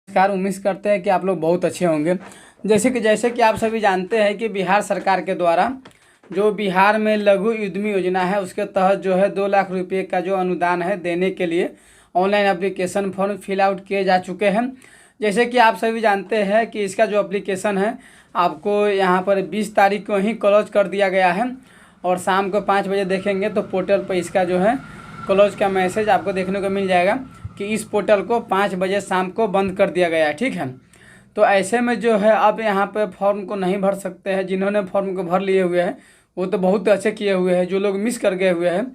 नमस्कार। उम्मीद करते हैं कि आप लोग बहुत अच्छे होंगे। जैसे कि आप सभी जानते हैं कि बिहार सरकार के द्वारा जो बिहार में लघु उद्यमी योजना है उसके तहत जो है 2 लाख रुपये का जो अनुदान है देने के लिए online application form fill out किए जा चुके हैं। जैसे कि आप सभी जानते हैं कि इसका जो एप्लीकेशन है आपको यहाँ पर 20 तारीख को ही क्लोज कर दिया गया है और शाम को 5 बजे देखेंगे तो पोर्टल पर इसका जो है क्लोज का मैसेज आपको देखने को मिल जाएगा कि इस पोर्टल को 5 बजे शाम को बंद कर दिया गया है। ठीक है, तो ऐसे में जो है अब यहाँ पे फॉर्म को नहीं भर सकते हैं। जिन्होंने फॉर्म को भर लिए हुए हैं वो तो बहुत अच्छे किए हुए हैं। जो लोग मिस कर गए हुए हैं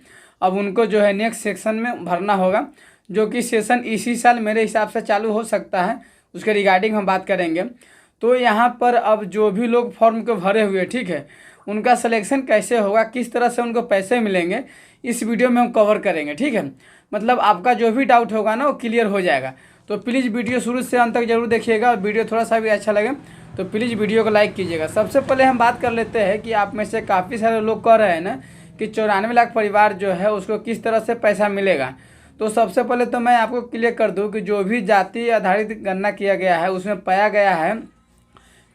अब उनको जो है नेक्स्ट सेक्शन में भरना होगा, जो कि सेशन इसी साल मेरे हिसाब से चालू हो सकता है। उसके रिगार्डिंग हम बात करेंगे। तो यहाँ पर अब जो भी लोग फॉर्म को भरे हुए, ठीक है, उनका सिलेक्शन कैसे होगा, किस तरह से उनको पैसे मिलेंगे, इस वीडियो में हम कवर करेंगे। ठीक है, मतलब आपका जो भी डाउट होगा ना वो क्लियर हो जाएगा। तो प्लीज़ वीडियो शुरू से अंत तक जरूर देखिएगा और वीडियो थोड़ा सा भी अच्छा लगे तो प्लीज़ वीडियो को लाइक कीजिएगा। सबसे पहले हम बात कर लेते हैं कि आप में से काफ़ी सारे लोग कह रहे हैं ना कि 94 लाख परिवार जो है उसको किस तरह से पैसा मिलेगा। तो सबसे पहले तो मैं आपको क्लियर कर दूँ कि जो भी जाति आधारित गणना किया गया है उसमें पाया गया है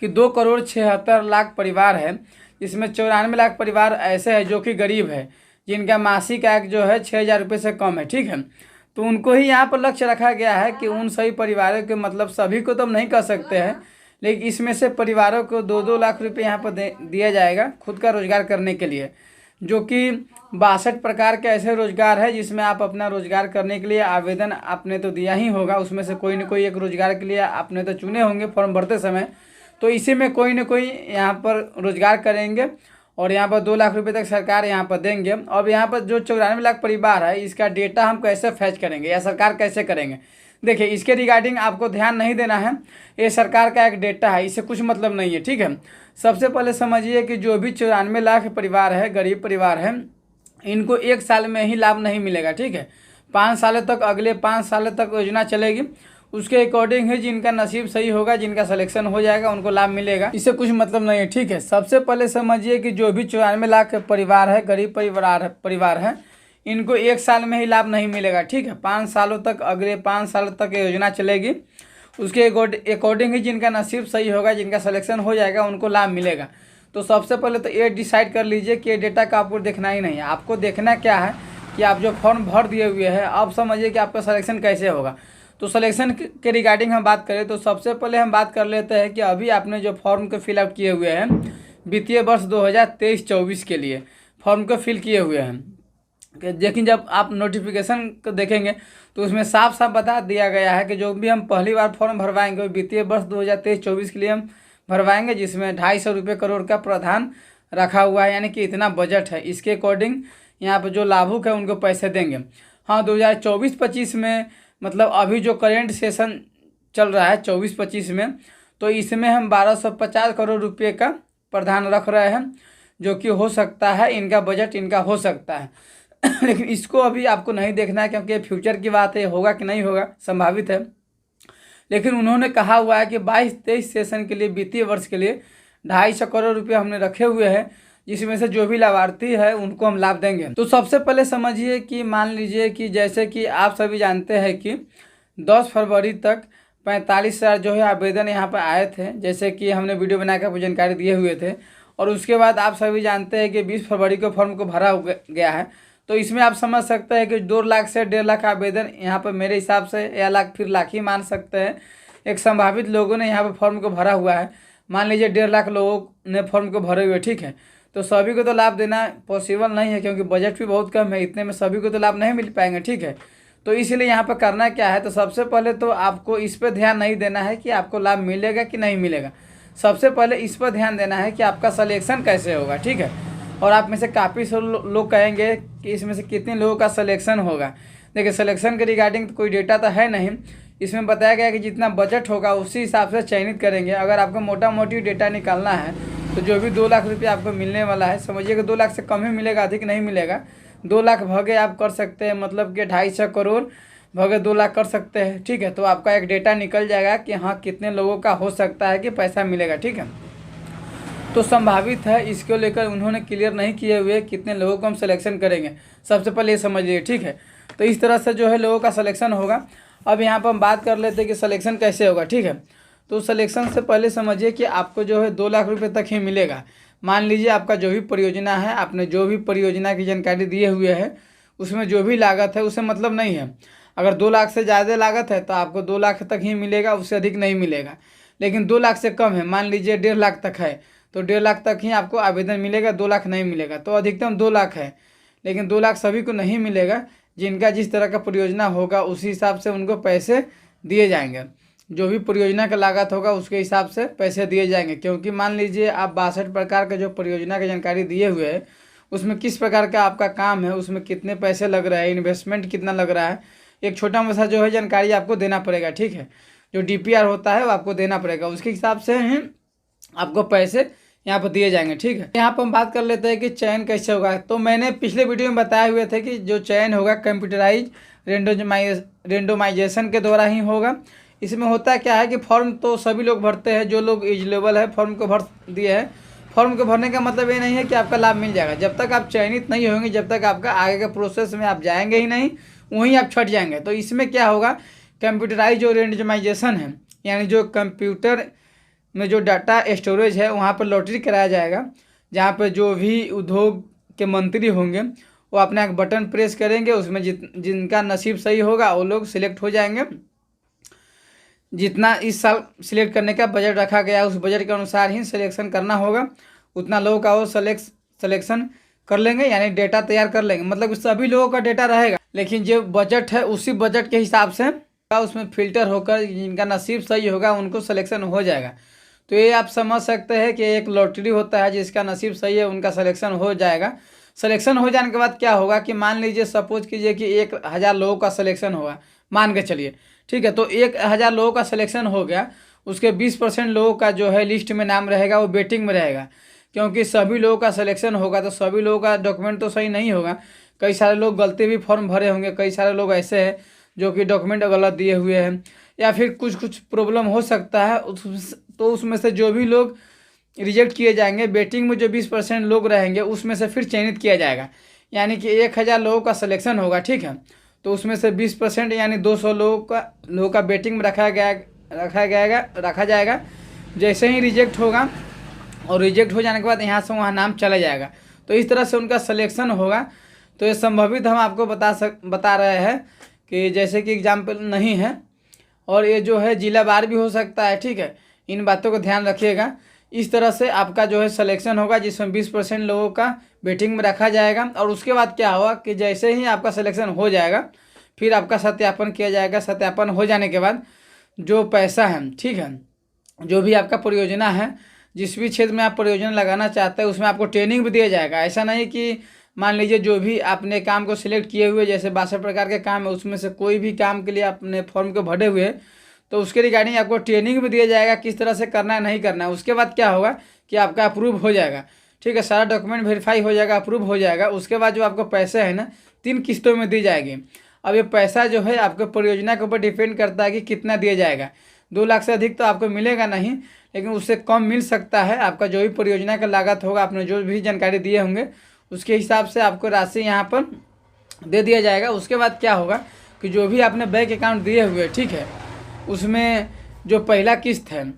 कि 2,76,00,000 परिवार है। इसमें 94 लाख परिवार ऐसे हैं जो कि गरीब है, जिनका मासिक आय जो है 6,000 रुपये से कम है। ठीक है, तो उनको ही यहाँ पर लक्ष्य रखा गया है कि उन सभी परिवारों के, मतलब सभी को तो हम नहीं कर सकते हैं, लेकिन इसमें से परिवारों को 2-2 लाख रुपये यहाँ पर दिया जाएगा खुद का रोजगार करने के लिए, जो कि 62 प्रकार के ऐसे रोजगार है जिसमें आप अपना रोजगार करने के लिए आवेदन आपने तो दिया ही होगा। उसमें से कोई न कोई एक रोजगार के लिए आपने तो चुने होंगे फॉर्म भरते समय, तो इसी में कोई न कोई यहाँ पर रोजगार करेंगे और यहाँ पर 2 लाख रुपए तक सरकार यहाँ पर देंगे। अब यहाँ पर जो 94 लाख परिवार है इसका डेटा हम कैसे फैच करेंगे या सरकार कैसे करेंगे, देखिए इसके रिगार्डिंग आपको ध्यान नहीं देना है। ये सरकार का एक डेटा है, इससे कुछ मतलब नहीं है। ठीक है, सबसे पहले समझिए कि जो भी 94 लाख परिवार है, गरीब परिवार है, इनको 1 साल में ही लाभ नहीं मिलेगा। ठीक है, 5 सालों तक, अगले 5 सालों तक योजना चलेगी। उसके अकॉर्डिंग ही जिनका नसीब सही होगा, जिनका सिलेक्शन हो जाएगा, उनको लाभ मिलेगा। इससे कुछ मतलब नहीं है। ठीक है, सबसे पहले समझिए कि जो भी 94 लाख परिवार है, गरीब परिवार है, इनको 1 साल में ही लाभ नहीं मिलेगा। ठीक है, 5 सालों तक, अगले 5 सालों तक ये योजना चलेगी। उसके अकॉर्डिंग ही जिनका नसीब सही होगा, जिनका सिलेक्शन हो जाएगा, उनको लाभ मिलेगा। तो सबसे पहले तो ये डिसाइड कर लीजिए कि ये डेटा का आपको देखना ही नहीं है। आपको देखना क्या है कि आप जो फॉर्म भर दिए हुए हैं, आप समझिए कि आपका सिलेक्शन कैसे होगा। तो सिलेक्शन के रिगार्डिंग हम बात करें तो सबसे पहले हम बात कर लेते हैं कि अभी आपने जो फॉर्म को फिल आउट किए हुए हैं वित्तीय वर्ष 2023-24 के लिए फॉर्म को फिल किए हुए हैं, लेकिन जब आप नोटिफिकेशन को देखेंगे तो उसमें साफ साफ बता दिया गया है कि जो भी हम पहली बार फॉर्म भरवाएंगे वो वित्तीय वर्ष 2023-24 के लिए हम भरवाएंगे, जिसमें 250 करोड़ का प्रावधान रखा हुआ है, यानी कि इतना बजट है। इसके अकॉर्डिंग यहाँ पर जो लाभुक है उनको पैसे देंगे। हाँ, 2024-25 में, मतलब अभी जो करेंट सेशन चल रहा है 24-25 में, तो इसमें हम 1250 करोड़ रुपए का प्रावधान रख रहे हैं, जो कि हो सकता है इनका बजट इनका हो सकता है लेकिन इसको अभी आपको नहीं देखना है क्योंकि फ्यूचर की बात है, होगा कि नहीं होगा संभावित है। लेकिन उन्होंने कहा हुआ है कि 22-23 सेशन के लिए, वित्तीय वर्ष के लिए 250 करोड़ रुपये हमने रखे हुए हैं, जिसमें से जो भी लाभार्थी है उनको हम लाभ देंगे। तो सबसे पहले समझिए कि मान लीजिए कि जैसे कि आप सभी जानते हैं कि 10 फरवरी तक 45,000 जो है आवेदन यहाँ पर आए थे, जैसे कि हमने वीडियो बनाकर आपको जानकारी दिए हुए थे। और उसके बाद आप सभी जानते हैं कि 20 फरवरी को फॉर्म को भरा गया है। तो इसमें आप समझ सकते हैं कि 2 लाख से 1.5 लाख आवेदन यहाँ पर मेरे हिसाब से, या लाख फिर लाख ही मान सकते हैं, एक संभावित लोगों ने यहाँ पर फॉर्म को भरा हुआ है। मान लीजिए 1.5 लाख लोगों ने फॉर्म को भरे हुए। ठीक है, तो सभी को तो लाभ देना पॉसिबल नहीं है क्योंकि बजट भी बहुत कम है, इतने में सभी को तो लाभ नहीं मिल पाएंगे। ठीक है, तो इसीलिए यहाँ पर करना क्या है, तो सबसे पहले तो आपको इस पर ध्यान नहीं देना है कि आपको लाभ मिलेगा कि नहीं मिलेगा। सबसे पहले इस पर ध्यान देना है कि आपका सिलेक्शन कैसे होगा। ठीक है, और आप में से काफ़ी लोग कहेंगे कि इसमें से कितने लोगों का सिलेक्शन होगा। देखिए, सिलेक्शन के रिगार्डिंग तो कोई डेटा तो है नहीं, इसमें बताया गया है कि जितना बजट होगा उसी हिसाब से चयनित करेंगे। अगर आपको मोटा मोटी डेटा निकालना है तो जो भी 2 लाख रुपये आपको मिलने वाला है, समझिए कि 2 लाख से कम ही मिलेगा, अधिक नहीं मिलेगा। 2 लाख भगे आप कर सकते हैं, मतलब कि 250 करोड़ भगे 2 लाख कर सकते हैं। ठीक है, तो आपका एक डेटा निकल जाएगा कि हाँ कितने लोगों का हो सकता है कि पैसा मिलेगा। ठीक है, तो संभावित है, इसको लेकर उन्होंने क्लियर नहीं किए हुए कितने लोगों को हम सिलेक्शन करेंगे। सबसे पहले ये समझिए। ठीक है, तो इस तरह से जो है लोगों का सिलेक्शन होगा। अब यहाँ पर हम बात कर लेते हैं कि सिलेक्शन कैसे होगा, ठीक है। तो सिलेक्शन से पहले समझिए कि आपको जो है 2 लाख रुपये तक ही मिलेगा। मान लीजिए आपका जो भी परियोजना है, आपने जो भी परियोजना की जानकारी दिए हुए है, उसमें जो भी लागत है उसे मतलब नहीं है। अगर 2 लाख से ज़्यादा लागत है तो आपको 2 लाख तक ही मिलेगा, उससे अधिक नहीं मिलेगा। लेकिन 2 लाख से कम है, मान लीजिए 1.5 लाख तक है, तो 1.5 लाख तक ही आपको आवेदन मिलेगा, 2 लाख नहीं मिलेगा। तो अधिकतम 2 लाख है, लेकिन 2 लाख सभी को नहीं मिलेगा। जिनका जिस तरह का परियोजना होगा उसी हिसाब से उनको पैसे दिए जाएंगे। जो भी परियोजना का लागत होगा उसके हिसाब से पैसे दिए जाएंगे। क्योंकि मान लीजिए आप 62 प्रकार का जो परियोजना की जानकारी दिए हुए है, उसमें किस प्रकार का आपका काम है, उसमें कितने पैसे लग रहा है, इन्वेस्टमेंट कितना लग रहा है, एक छोटा मोटा जो है जानकारी आपको देना पड़ेगा, ठीक है। जो DPR होता है वो आपको देना पड़ेगा, उसके हिसाब से ही आपको पैसे यहाँ पर दिए जाएंगे, ठीक है। यहाँ पर हम बात कर लेते हैं कि चयन कैसे होगा। तो मैंने पिछले वीडियो में बताए हुए थे कि जो चयन होगा कंप्यूटराइज रेंडोमाइजेशन के द्वारा ही होगा। इसमें होता क्या है कि फॉर्म तो सभी लोग भरते हैं, जो लोग एलिजिबल है फॉर्म को भर दिए हैं। फॉर्म को भरने का मतलब ये नहीं है कि आपका लाभ मिल जाएगा। जब तक आप चयनित नहीं होंगे, जब तक आपका आगे के प्रोसेस में आप जाएंगे ही नहीं, वहीं आप छट जाएंगे। तो इसमें क्या होगा, कंप्यूटराइज जो रेंडमाइजेशन है, यानी जो कंप्यूटर में जो डाटा स्टोरेज है वहाँ पर लॉटरी कराया जाएगा, जहाँ पर जो भी उद्योग के मंत्री होंगे वो अपना एक बटन प्रेस करेंगे, उसमें जिनका नसीब सही होगा वो लोग सिलेक्ट हो जाएंगे। जितना इस साल सिलेक्ट करने का बजट रखा गया उस बजट के अनुसार ही सिलेक्शन करना होगा, उतना लोगों का वो सिलेक्शन कर लेंगे, यानी डेटा तैयार कर लेंगे। मतलब सभी लोगों का डेटा रहेगा, लेकिन जो बजट है उसी बजट के हिसाब से उसमें फिल्टर होकर जिनका नसीब सही होगा उनको सिलेक्शन हो जाएगा। तो ये आप समझ सकते हैं कि एक लॉटरी होता है, जिसका नसीब सही है उनका सिलेक्शन हो जाएगा। सिलेक्शन हो जाने के बाद क्या होगा कि मान लीजिए सपोज कीजिए कि 1000 लोगों का सिलेक्शन होगा, मान के चलिए, ठीक है। तो 1000 लोगों का सिलेक्शन हो गया, उसके 20% लोगों का जो है लिस्ट में नाम रहेगा, वो वेटिंग में रहेगा। क्योंकि सभी लोगों का सिलेक्शन होगा तो सभी लोगों का डॉक्यूमेंट तो सही नहीं होगा। कई सारे लोग गलती भी फॉर्म भरे होंगे, कई सारे लोग ऐसे हैं जो कि डॉक्यूमेंट गलत दिए हुए हैं, या फिर कुछ प्रॉब्लम हो सकता है। तो उसमें से जो भी लोग रिजेक्ट किए जाएंगे, वेटिंग में जो 20% लोग रहेंगे उसमें से फिर चयनित किया जाएगा। यानी कि 1000 लोगों का सिलेक्शन होगा, ठीक है। तो उसमें से 20% यानी 200 लोगों का वेटिंग में रखा जाएगा। जैसे ही रिजेक्ट होगा और रिजेक्ट हो जाने के बाद यहाँ से वहाँ नाम चला जाएगा। तो इस तरह से उनका सिलेक्शन होगा। तो ये संभावित हम आपको बता रहे हैं कि जैसे कि एग्जाम्पल नहीं है, और ये जो है जिलावार भी हो सकता है, ठीक है। इन बातों को ध्यान रखिएगा। इस तरह से आपका जो है सिलेक्शन होगा, जिसमें 20% लोगों का वेटिंग में रखा जाएगा। और उसके बाद क्या होगा कि जैसे ही आपका सिलेक्शन हो जाएगा फिर आपका सत्यापन किया जाएगा। सत्यापन हो जाने के बाद जो पैसा है, ठीक है, जो भी आपका परियोजना है, जिस भी क्षेत्र में आप परियोजना लगाना चाहते हैं उसमें आपको ट्रेनिंग भी दिया जाएगा। ऐसा नहीं कि मान लीजिए जो भी आपने काम को सिलेक्ट किए हुए, जैसे 62 प्रकार के काम है, उसमें से कोई भी काम के लिए आपने फॉर्म को भरे हुए, तो उसके रिगार्डिंग आपको ट्रेनिंग भी दिया जाएगा किस तरह से करना है, नहीं करना है। उसके बाद क्या होगा कि आपका अप्रूव हो जाएगा, ठीक है। सारा डॉक्यूमेंट वेरीफाई हो जाएगा, अप्रूव हो जाएगा। उसके बाद जो आपको पैसे है ना 3 किस्तों में दी जाएगी। अब ये पैसा जो है आपको परियोजना के ऊपर डिपेंड करता है कि कितना दिया जाएगा। 2 लाख से अधिक तो आपको मिलेगा नहीं, लेकिन उससे कम मिल सकता है। आपका जो भी परियोजना का लागत होगा, आपने जो भी जानकारी दिए होंगे उसके हिसाब से आपको राशि यहाँ पर दे दिया जाएगा। उसके बाद क्या होगा कि जो भी आपने बैंक अकाउंट दिए हुए, ठीक है, उसमें जो पहला किस्त है,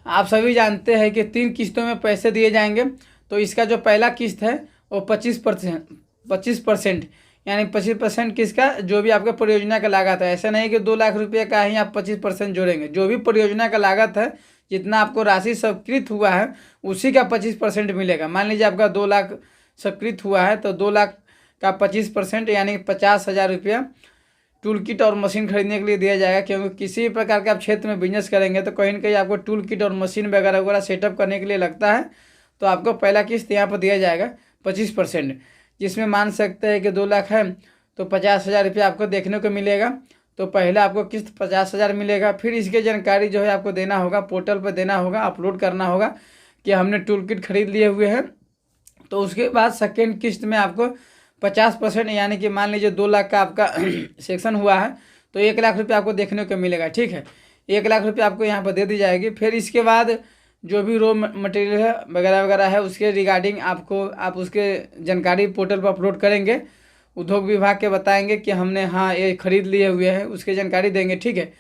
आप सभी जानते हैं कि 3 किस्तों में पैसे दिए जाएंगे। तो इसका जो पहला किस्त है वो 25% यानी 25% किसका, जो भी आपका परियोजना का लागत है। ऐसा नहीं कि 2 लाख रुपये का ही आप 25% जोड़ेंगे। जो भी परियोजना का लागत है, जितना आपको राशि स्वीकृत हुआ है उसी का 25% मिलेगा। मान लीजिए आपका 2 लाख स्वीकृत हुआ है, तो 2 लाख का 25% यानी 50,000 रुपया टूल किट और मशीन खरीदने के लिए दिया जाएगा। क्योंकि किसी भी प्रकार के आप क्षेत्र में बिजनेस करेंगे तो कहीं ना कहीं आपको टूल किट और मशीन वगैरह वगैरह सेटअप करने के लिए लगता है। तो आपको पहला किस्त यहाँ पर दिया जाएगा 25%, जिसमें मान सकते हैं कि 2 लाख है तो 50,000 रुपया आपको देखने को मिलेगा। तो पहले आपको किस्त 50,000 मिलेगा। फिर इसकी जानकारी जो है आपको देना होगा, पोर्टल पर देना होगा, अपलोड करना होगा कि हमने टूल किट खरीद लिए हुए हैं। तो उसके बाद सेकेंड किस्त में आपको 50% यानी कि मान लीजिए 2 लाख का आपका सेक्शन हुआ है तो 1 लाख रुपये आपको देखने को मिलेगा, ठीक है। 1 लाख रुपये आपको यहाँ पर दे दी जाएगी। फिर इसके बाद जो भी रॉ मटेरियल है वगैरह वगैरह है उसके रिगार्डिंग आप उसके जानकारी पोर्टल पर अपलोड करेंगे। उद्योग विभाग के बताएंगे कि हमने हाँ ये खरीद लिए हुए हैं, उसकी जानकारी देंगे, ठीक है।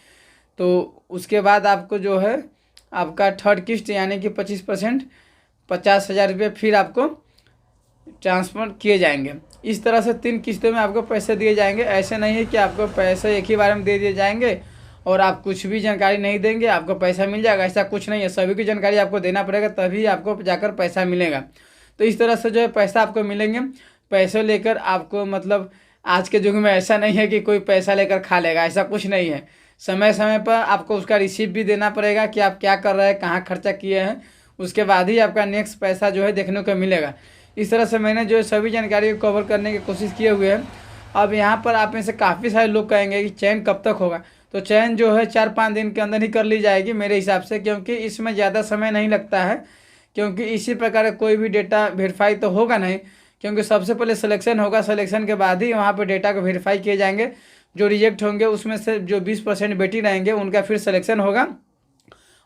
तो उसके बाद आपको जो है आपका थर्ड किस्त यानी कि 25% 50,000 रुपये फिर आपको ट्रांसफर किए जाएंगे। इस तरह से 3 किस्तों में आपको पैसे दिए जाएंगे। ऐसे नहीं है कि आपको पैसे एक ही बार में दे दिए जाएंगे और आप कुछ भी जानकारी नहीं देंगे आपको पैसा मिल जाएगा, ऐसा कुछ नहीं है। सभी की जानकारी आपको देना पड़ेगा तभी आपको जाकर पैसा मिलेगा। तो इस तरह से जो है पैसा आपको मिलेंगे। पैसे लेकर आपको मतलब आज के युग में ऐसा नहीं है कि कोई पैसा लेकर खा लेगा, ऐसा कुछ नहीं है। समय समय पर आपको उसका रिसीप्ट भी देना पड़ेगा कि आप क्या कर रहे हैं, कहाँ खर्चा किए हैं, उसके बाद ही आपका नेक्स्ट पैसा जो है देखने को मिलेगा। इस तरह से मैंने जो सभी जानकारी को कवर करने की कोशिश किए हुए हैं। अब यहाँ पर आप में से काफ़ी सारे लोग कहेंगे कि चयन कब तक होगा, तो चयन जो है 4-5 दिन के अंदर ही कर ली जाएगी मेरे हिसाब से, क्योंकि इसमें ज़्यादा समय नहीं लगता है। क्योंकि इसी प्रकार का कोई भी डेटा वेरीफाई तो होगा नहीं, क्योंकि सबसे पहले सिलेक्शन होगा, सिलेक्शन के बाद ही वहाँ पर डेटा को वेरीफाई किए जाएंगे। जो रिजेक्ट होंगे उसमें से जो 20% बेटी रहेंगे उनका फिर सिलेक्शन होगा,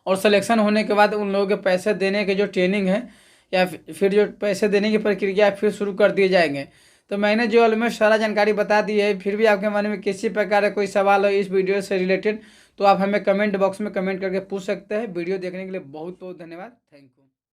और सिलेक्शन होने के बाद उन लोगों के पैसे देने के जो ट्रेनिंग है या फिर जो पैसे देने की प्रक्रिया फिर शुरू कर दिए जाएंगे। तो मैंने जो ऑलमोस्ट सारा जानकारी बता दी है। फिर भी आपके मन में किसी प्रकार का कोई सवाल हो इस वीडियो से रिलेटेड तो आप हमें कमेंट बॉक्स में कमेंट करके पूछ सकते हैं। वीडियो देखने के लिए बहुत बहुत धन्यवाद। Thank you.